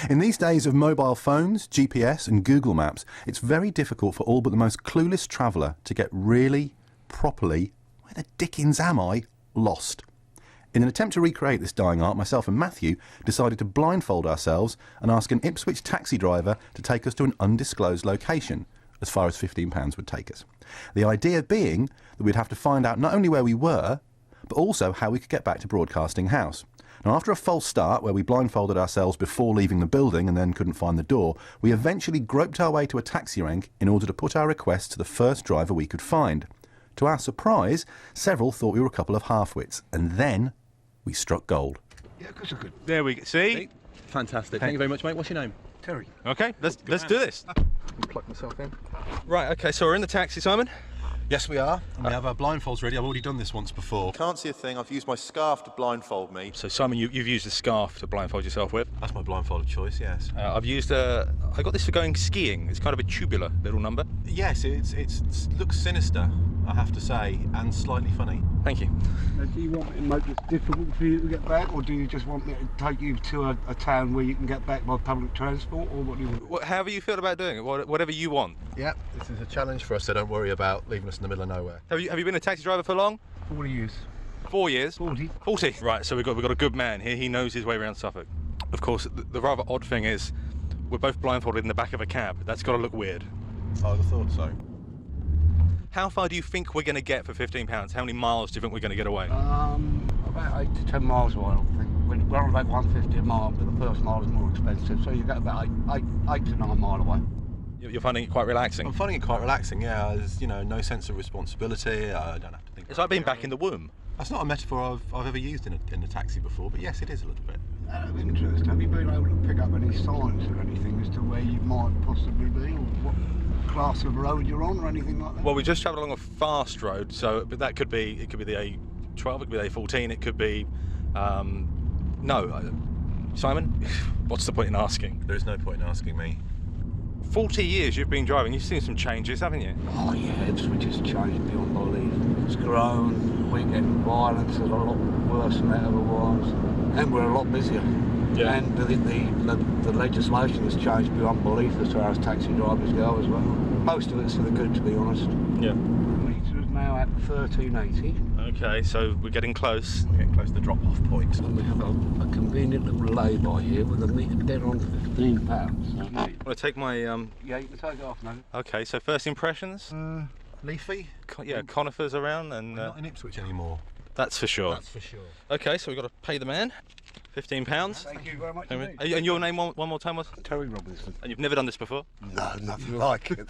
In these days of mobile phones, GPS and Google Maps, it's very difficult for all but the most clueless traveller to get really, properly, where the dickens am I, lost. In an attempt to recreate this dying art, myself and Matthew decided to blindfold ourselves and ask an Ipswich taxi driver to take us to an undisclosed location, as far as £15 would take us. The idea being that we'd have to find out not only where we were, but also how we could get back to Broadcasting House. Now, after a false start where we blindfolded ourselves before leaving the building and then couldn't find the door, we eventually groped our way to a taxi rank in order to put our request to the first driver we could find. To our surprise, several thought we were a couple of half-wits, and then we struck gold. Yeah, of course I could. There we go. See? Fantastic. Thank you very much, mate. What's your name? Terry. Okay, let's do this. Plug myself in. Right, okay, so we're in the taxi, Simon. Yes, we are. And we have our blindfolds ready. I've already done this once before. Can't see a thing. I've used my scarf to blindfold me. So, Simon, you've used a scarf to blindfold yourself with. That's my blindfold of choice, yes. I've used I got this for going skiing. It's kind of a tubular little number. Yes, it looks sinister, I have to say, and slightly funny. Thank you. Now, do you want me to make this difficult for you to get back, or do you just want me to take you to a town where you can get back by public transport, or what do you want? However you feel about doing it, whatever you want. Yeah, this is a challenge for us, so don't worry about leaving us in the middle of nowhere. Have you been a taxi driver for long? 40 years. 4 years? 40. 40. Right, so we've got a good man here. He knows his way around Suffolk. Of course, the rather odd thing is we're both blindfolded in the back of a cab. That's got to look weird. I would have thought so. How far do you think we're going to get for £15? How many miles do you think we're going to get away? About 8 to 10 miles away, I think. We're on about 150 a mile, but the first mile is more expensive, so you get about 8 to 9 mile away. You're finding it quite relaxing? I'm finding it quite relaxing, yeah. There's, no sense of responsibility. I don't have to think. It's like being back in the womb. That's not a metaphor I've ever used in a taxi before, but yes, it is a little bit. Out of interest, have you been able to pick up any signs or anything as to where you might possibly be, or what class of road you're on, or anything like that? Well, we just travelled along a fast road, so but that could be the A12, it could be the A14, it could be Simon, what's the point in asking? There is no point in asking me. 40 years you've been driving, you've seen some changes, haven't you? Oh yeah, Ipswich has changed beyond belief. It's grown, weekend violence is a lot worse than it ever was, and we're a lot busier. Yeah. And the legislation has changed beyond belief as far as taxi drivers go as well. Most of it's for the good, to be honest. Yeah. The meter is now at 1380. Okay, so we're getting close. We're getting close to the drop-off point. And we have a convenient little lay-by here with a meter dead on £15. So, I'm going to take my... yeah, you can take it off now. Okay, so first impressions? Leafy? Conifers around and... We're not in Ipswich anymore. That's for sure. That's for sure. Okay, so we've got to pay the man. £15. Thank you very much indeed. And your name one more time was? Terry Robinson. And you've never done this before? No, nothing like it.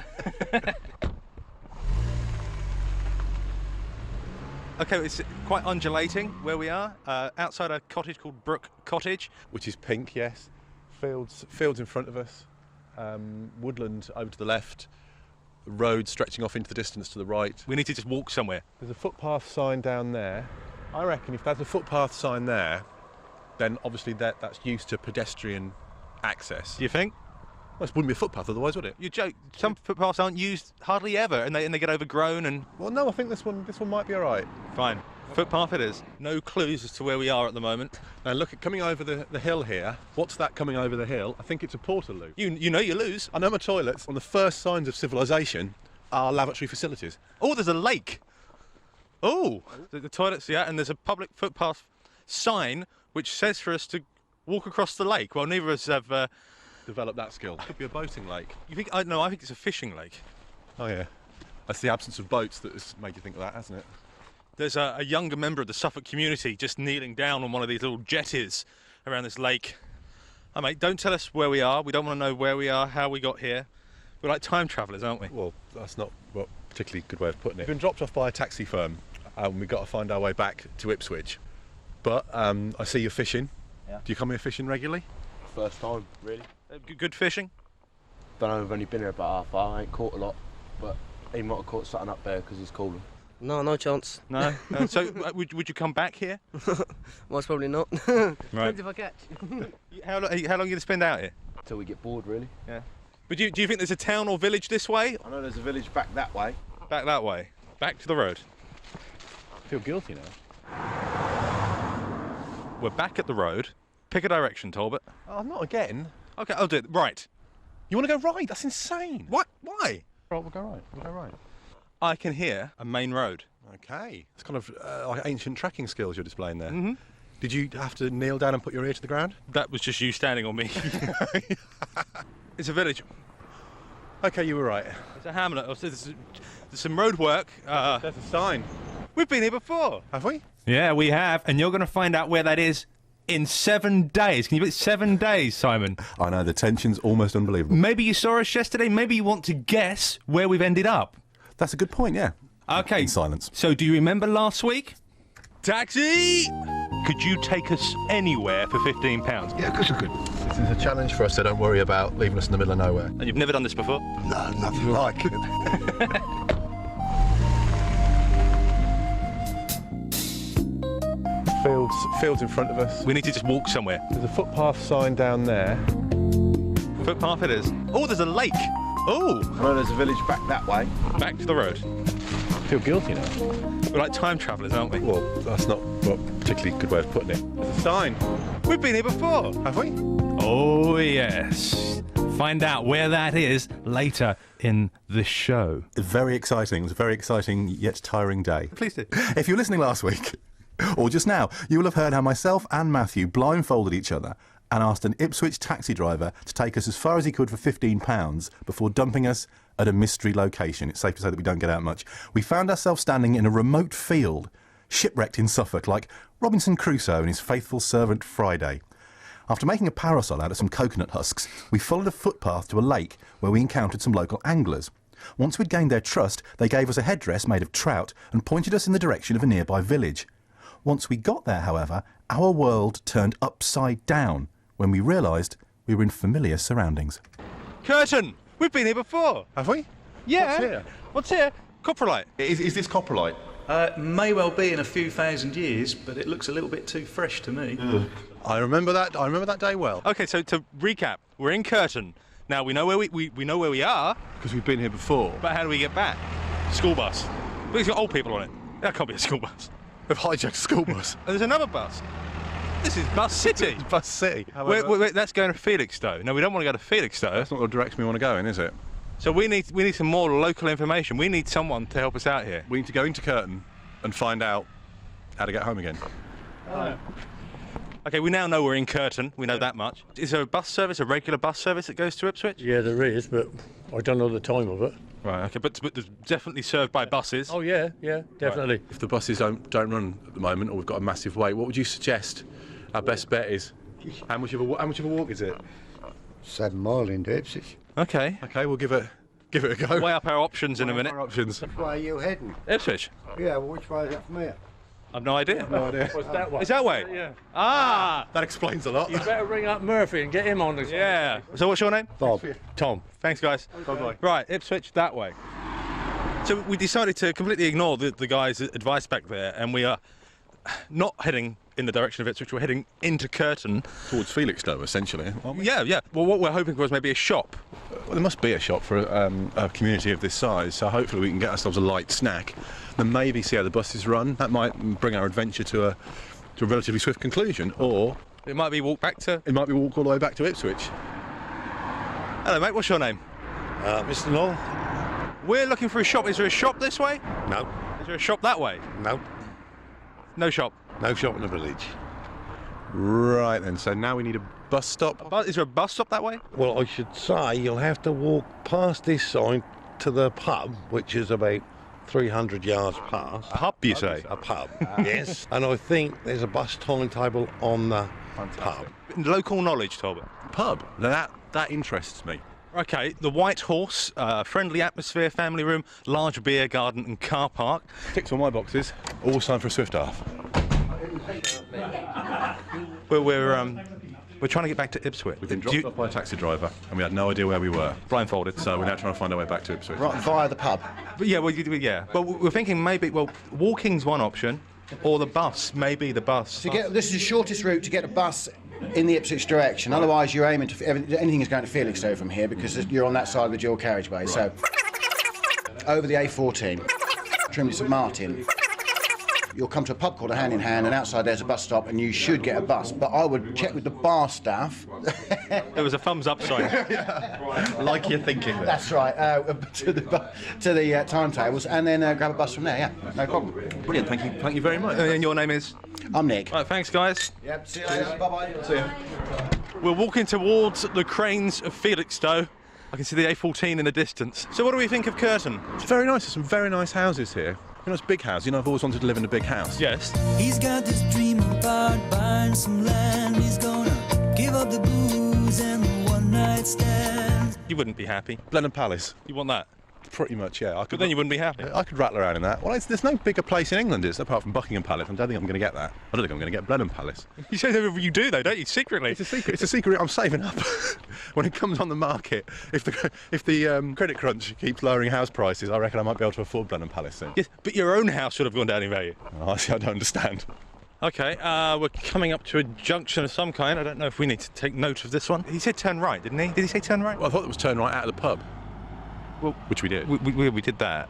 Okay, it's quite undulating where we are, outside a cottage called Brook Cottage. Which is pink, yes. Fields in front of us, woodland over to the left, road stretching off into the distance to the right. We need to just walk somewhere. There's a footpath sign down there. I reckon if there's a footpath sign there, then obviously that's used to pedestrian access. Do you think? Well, it wouldn't be a footpath otherwise, would it? You joke. Some footpaths aren't used hardly ever, and they get overgrown and... Well, no, I think this one might be all right. Fine. Footpath it is. No clues as to where we are at the moment. Now look, coming over the hill here, what's that coming over the hill? I think it's a portaloo. You know you lose. I know my toilets, on the first signs of civilization, are lavatory facilities. Oh, there's a lake. Oh, the toilets, yeah, and there's a public footpath sign which says for us to walk across the lake. Well, neither of us have... Develop that skill. Could be a boating lake. You think? No, I think it's a fishing lake. Oh yeah, that's the absence of boats that has made you think of that, hasn't it? There's a younger member of the Suffolk community just kneeling down on one of these little jetties around this lake. Oh, mate, don't tell us where we are. We don't want to know where we are, how we got here. We're like time travellers, aren't we? Well, that's not a particularly good way of putting it. We've been dropped off by a taxi firm and we've got to find our way back to Ipswich. But I see you're fishing. Yeah. Do you come here fishing regularly? First time, really. Good fishing? Don't know, I've only been here about half hour. I ain't caught a lot, but he might have caught something up there because he's calling. No chance. No? So would you come back here? Most probably not. Right. Depends if I catch. How long are you going to spend out here? Till we get bored, really. Yeah. But do you think there's a town or village this way? I know there's a village back that way. Back that way. Back to the road. I feel guilty now. We're back at the road. Pick a direction, Talbot. Oh, not again. Okay, I'll do it. Right. You want to go right? That's insane. What? Why? Right, we'll go right. We'll go right. I can hear a main road. Okay. It's kind of like ancient tracking skills you're displaying there. Mm-hmm. Did you have to kneel down and put your ear to the ground? That was just you standing on me. It's a village. Okay, you were right. It's a hamlet. There's some road work. There's a sign. We've been here before. Have we? Yeah, we have. And you're going to find out where that is in 7 days. Can you believe 7 days, Simon? I know, the tension's almost unbelievable. Maybe you saw us yesterday. Maybe you want to guess where we've ended up. That's a good point, yeah. Okay. In silence. So do you remember last week? Taxi! Could you take us anywhere for £15? Yeah, of course I could. This is a challenge for us, so don't worry about leaving us in the middle of nowhere. And you've never done this before? No, nothing like it. Fields in front of us. We need to just walk somewhere. There's a footpath sign down there. Footpath it is. Oh, there's a lake. Oh, I know there's a village back that way. back to the road. I feel guilty now. We're like time travellers, aren't we? Well, that's not a particularly good way of putting it. There's a sign. We've been here before. Have we? Oh, yes. Find out where that is later in the show. Very exciting. It was a very exciting yet tiring day. Please do. If you were listening last week, or just now, you will have heard how myself and Matthew blindfolded each other and asked an Ipswich taxi driver to take us as far as he could for £15 before dumping us at a mystery location. It's safe to say that we don't get out much. We found ourselves standing in a remote field, shipwrecked in Suffolk, like Robinson Crusoe and his faithful servant Friday. After making a parasol out of some coconut husks, we followed a footpath to a lake where we encountered some local anglers. Once we'd gained their trust, they gave us a headdress made of trout and pointed us in the direction of a nearby village. Once we got there, however, our world turned upside down when we realised we were in familiar surroundings. Curtain! We've been here before. Have we? Yeah. What's here? What's here? Coprolite. Is this coprolite? May well be in a few thousand years, but it looks a little bit too fresh to me. I remember that. I remember that day well. Okay, so to recap, we're in Curtain. Now we know where we know where we are, Because we've been here before. but how do we get back? School bus. But it's got old people on it. That can't be a school bus. We've hijacked a school bus. And there's another bus. This is Bus City. Bus City. However, Wait, that's going to Felixstowe. No, we don't want to go to Felixstowe. that's not the direction we want to go in, is it? So we need some more local information. We need someone to help us out here. We need to go into Curtin and find out how to get home again. Okay, we now know we're in Curtin. We know that much. Is there a bus service, a regular bus service that goes to Ipswich? Yeah, there is, but I don't know the time of it. Right, okay, but there's definitely served by buses. Oh, yeah, definitely. If the buses don't run at the moment, or we've got a massive wait, what would you suggest our best bet is? How much of a walk is it? 7 mile into Ipswich. Okay. Okay, we'll give it a go. Weigh up our options in a minute. Our options. Which way are you heading? Ipswich? Yeah, well, which way is that from here? I've no idea. No idea. What's that one? Is that way? Yeah. Ah! That explains a lot. You better ring up Murphy and get him on this. Yeah. So what's your name? Bob. Tom. Thanks, guys. Bye-bye. Right, Ipswich that way. So we decided to completely ignore the guy's advice back there, and we are not heading in the direction of Ipswich. We're heading into Curtin. Towards Felixstowe, essentially, aren't we? Yeah. Well, what we're hoping for is maybe a shop. Well, there must be a shop for a community of this size, so hopefully we can get ourselves a light snack, then maybe see how the buses run. That might bring our adventure to a relatively swift conclusion, or It might be walk back to... it might be walk all the way back to Ipswich. Hello, mate. What's your name? Mr. Knoll? We're looking for a shop. Is there a shop this way? No. Is there a shop that way? No. No shop. No shop in the village. Right then, so now we need a bus stop. Is there a bus stop that way? Well, I should say you'll have to walk past this sign to the pub, which is about 300 yards past. A pub, you say? A pub, yes. And I think there's a bus timetable on the pub. Local knowledge, Talbot. Pub. Now that interests me. Okay, the White Horse, friendly atmosphere, family room, large beer garden and car park. Ticks all my boxes. All time for a swift half. We're trying to get back to Ipswich. We've been dropped off by a taxi driver, and we had no idea where we were. Blindfolded. So we're now trying to find our way back to Ipswich. Right, via the pub. But yeah, Well, we're thinking maybe, walking's one option, or the bus, maybe the bus. This is the shortest route to get a bus in the Ipswich direction. Otherwise, you're aiming to anything is going to Felixstowe from here because you're on that side of the dual carriageway. Right. So over the A14, Trimley St Martin, you'll come to a pub called a Hand in Hand, and outside there's a bus stop, and you should get a bus. But I would check with the bar staff. There was a thumbs up sign. Like you're thinking there. That's right. To the timetables, and then grab a bus from there. Yeah, no problem. Brilliant. Thank you very much. And your name is? I'm Nick. Right, thanks, guys. Yep. See you later. Bye bye. See you. We're walking towards the cranes of Felixstowe. I can see the A14 in the distance. So what do we think of Curtin? It's very nice. There's some very nice houses here. You know, it's a big house. You know, I've always wanted to live in a big house. Yes. He's got this dream about buying some land. He's gonna give up the booze and the one-night stands. You wouldn't be happy. Blenheim Palace. You want that? Pretty much, yeah. But then you wouldn't be happy. I could rattle around in that. Well, there's no bigger place in England, is there, apart from Buckingham Palace. I don't think I'm going to get that. I don't think I'm going to get Blenheim Palace. You say that you do, though, don't you? Secretly. It's a secret. It's a secret I'm saving up. When it comes on the market, if the credit crunch keeps lowering house prices, I reckon I might be able to afford Blenheim Palace soon. Yes, but your own house should have gone down in value. Oh, I don't understand. OK, we're coming up to a junction of some kind. I don't know if we need to take note of this one. He said turn right, didn't he? Did he say turn right? Well, I thought it was turn right out of the pub. Well, which we did. We did that.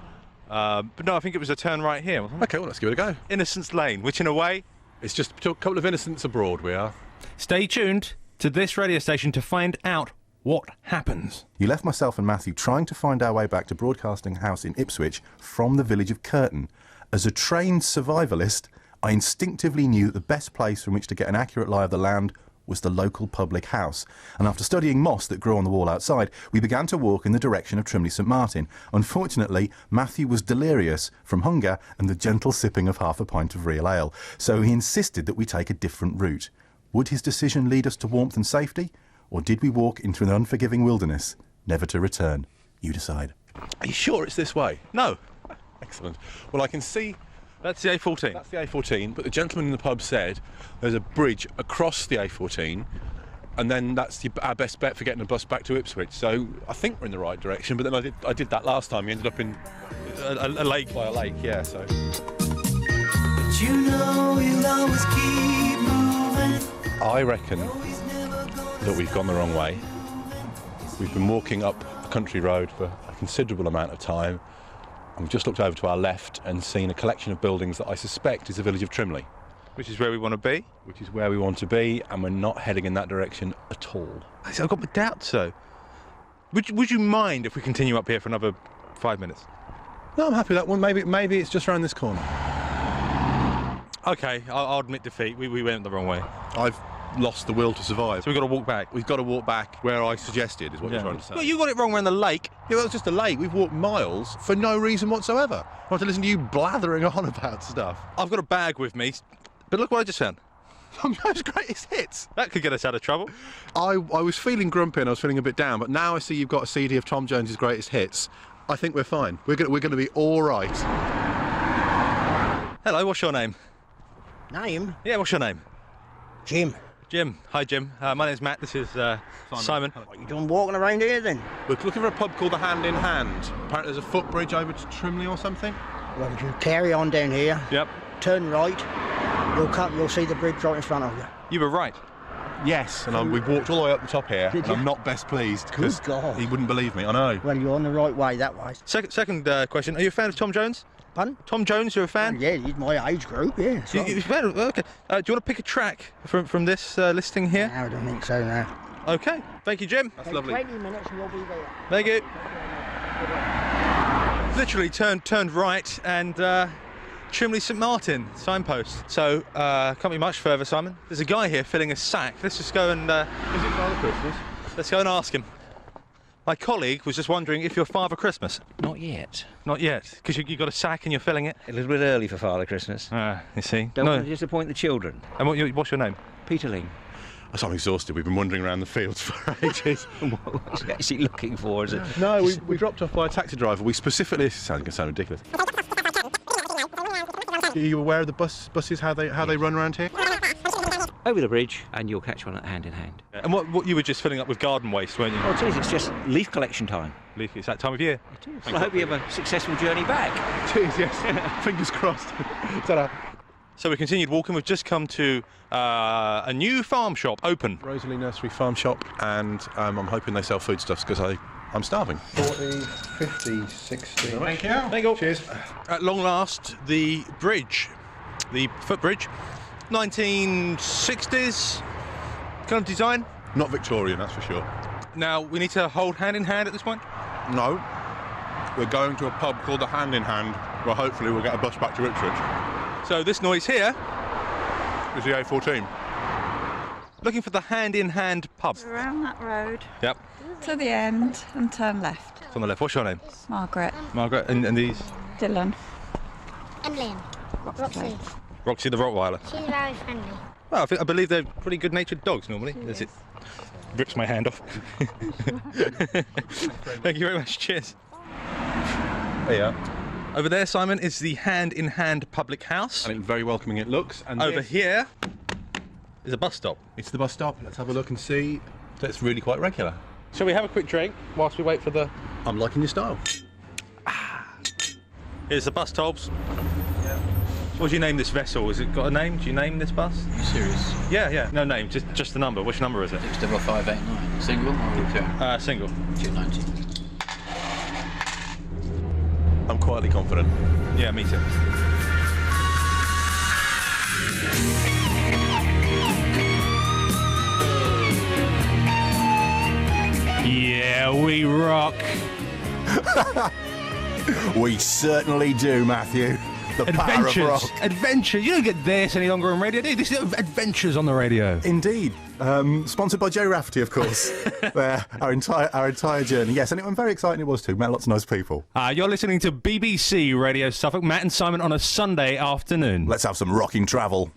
But no, I think it was a turn right here, wasn't it? OK, well, let's give it a go. Innocents Lane, which in a way... It's just a couple of innocents abroad, we are. Stay tuned to this radio station to find out what happens. You left myself and Matthew trying to find our way back to Broadcasting House in Ipswich from the village of Curtin. As a trained survivalist, I instinctively knew that the best place from which to get an accurate lie of the land was the local public house, and after studying moss that grew on the wall outside, we began to walk in the direction of Trimley St Martin. Unfortunately, Matthew was delirious from hunger and the gentle sipping of half a pint of real ale, so he insisted that we take a different route. Would his decision lead us to warmth and safety, or did we walk into an unforgiving wilderness, never to return? You decide. Are you sure it's this way? No. Excellent. Well, I can see... That's the A14. That's the A14, but the gentleman in the pub said there's a bridge across the A14, and then that's our best bet for getting a bus back to Ipswich. So I think we're in the right direction, but then I did that last time. We ended up in a lake. By a lake, yeah, so... But you know you'll always keep moving. I reckon that we've gone the wrong way. We've been walking up a country road for a considerable amount of time, and we've just looked over to our left and seen a collection of buildings that I suspect is the village of Trimley. Which is where we want to be? Which is where we want to be, and we're not heading in that direction at all. I've got my doubts, though. Would you mind if we continue up here for another 5 minutes? No, I'm happy with that one. Maybe it's just around this corner. OK, I'll admit defeat. We went the wrong way. I've lost the will to survive. So we've got to walk back? We've got to walk back where I suggested, is what you're trying to say. Well, you got it wrong around the lake. Yeah, well, it's just a lake. We've walked miles for no reason whatsoever. I want to listen to you blathering on about stuff. I've got a bag with me, but look what I just found. Tom Jones' greatest hits. That could get us out of trouble. I was feeling grumpy and I was feeling a bit down, but now I see you've got a CD of Tom Jones' greatest hits. I think we're fine. We're going to be all right. Hello, what's your name? Name? Yeah, what's your name? Jim. Jim. Hi, Jim. My name's Matt. This is Simon. What are you doing walking around here, then? We're looking for a pub called the Hand in Hand. Apparently there's a footbridge over to Trimley or something. Well, you carry on down here. Yep. Turn right. You'll see the bridge right in front of you. You were right. Yes, and we've walked all the way up the top here, and I'm not best pleased because he wouldn't believe me. I know. Well, you're on the right way that way. Second question. Are you a fan of Tom Jones? Pardon? Tom Jones, you're a fan? Yeah, he's my age group, yeah. Okay. Do you want to pick a track from this listing here? No, I don't think so, no. OK. Thank you, Jim. That's lovely. 20 minutes and you'll be there. Thank you. Literally turned right and Trimley St Martin signpost. So can't be much further, Simon. There's a guy here filling a sack. Let's just go and... Is it Father Christmas? Let's go and ask him. My colleague was just wondering if you're Father Christmas. Not yet. Not yet, because you got a sack and you're filling it. A little bit early for Father Christmas. You see. Don't want to disappoint the children. And what's your name? Peter Ling. I'm exhausted. We've been wandering around the fields for ages. What is he looking for? Is it? No, we dropped off by a taxi driver. We specifically... This is going to sound ridiculous. Are you aware of the buses, how they run around here? Over the bridge, and you'll catch one at Hand in Hand. And what you were just filling up with garden waste, weren't you? Oh, it is. It's just leaf collection time. Leaf, it's that time of year. It is. Well, I hope you have a successful journey back. Cheers, yes. Fingers crossed. Ta-da. So we continued walking. We've just come to a new farm shop open. Rosalie Nursery Farm Shop, and I'm hoping they sell foodstuffs because I'm starving. 40, 50, 60. Thank you. Thank you. Cheers. At long last, the bridge the footbridge. 1960s kind of design. Not Victorian, that's for sure. Now, we need to hold hand in hand at this point? No. We're going to a pub called the Hand in Hand, where hopefully we'll get a bus back to Ipswich. So this noise here is the A14. Looking for the Hand in Hand pub. Around that road. Yep. To the end and turn left. It's on the left. What's your name? Margaret. Margaret. And these? Dylan. And Lynn. Roxy. Roxy the Rottweiler. She's very friendly. Well, I believe they're pretty good-natured dogs normally. That's it. Rips my hand off. Thank you very much. Cheers. There you are. Over there, Simon, is the Hand in Hand public house. And very welcoming it looks. And over here is a bus stop. It's the bus stop. Let's have a look and see. That's really quite regular. Shall we have a quick drink whilst we wait for the... I'm liking your style. Here's the bus tolls. Yeah. What do you name this vessel? Has it got a name? Do you name this bus? Are you serious? Yeah. No name, just the number. Which number is it? 65589. Single or two? Single. 290. I'm quietly confident. Yeah, me too. Yeah, we rock. We certainly do, Matthew. The power of rock. Adventure. You don't get this any longer on radio, do you? This is adventures on the radio. Indeed. Sponsored by Joe Rafferty, of course. Our entire journey. Yes, and I'm very exciting it was too. Met lots of nice people. You're listening to BBC Radio Suffolk. Matt and Simon on a Sunday afternoon. Let's have some rocking travel.